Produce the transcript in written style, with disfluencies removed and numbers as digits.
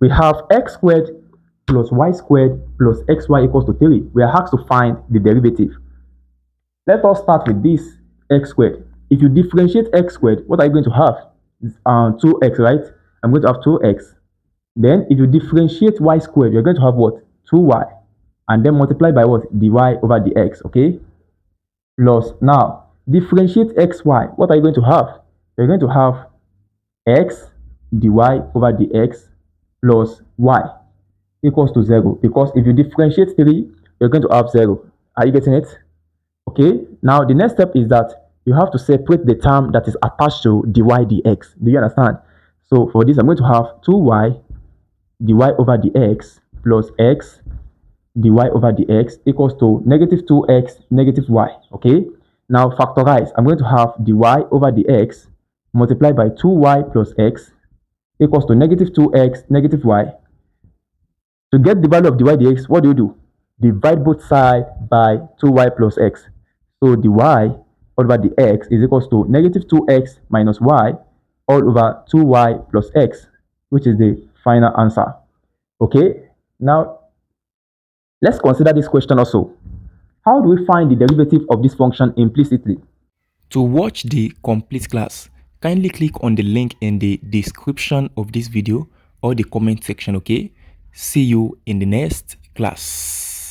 We have x squared plus y squared plus xy equals to 3. We are asked to find the derivative. Let us start with this x squared. If you differentiate x squared, what are you going to have? 2x, right? I'm going to have 2x. Then if you differentiate y squared, you're going to have what? 2y. And then multiply by what? dy over dx, okay? Plus, now, differentiate xy. What are you going to have? You're going to have x dy over dx plus y equals to 0. Because if you differentiate 3, you're going to have 0. Are you getting it? Okay, now the next step is that you have to separate the term that is attached to dy dx. Do you understand? So for this, I'm going to have 2y dy over dx plus x dy over dx equals to negative 2x negative y. Okay, now factorize. I'm going to have dy over dx multiplied by 2y plus x equals to negative 2x negative y. To get the value of dy dx, what do? Divide both sides by 2y plus x. So dy over dx is equals to negative 2x minus y all over 2y plus x, which is the final answer. Okay, now let's consider this question also. How do we find the derivative of this function implicitly? To watch the complete class, kindly click on the link in the description of this video or the comment section, okay? See you in the next class.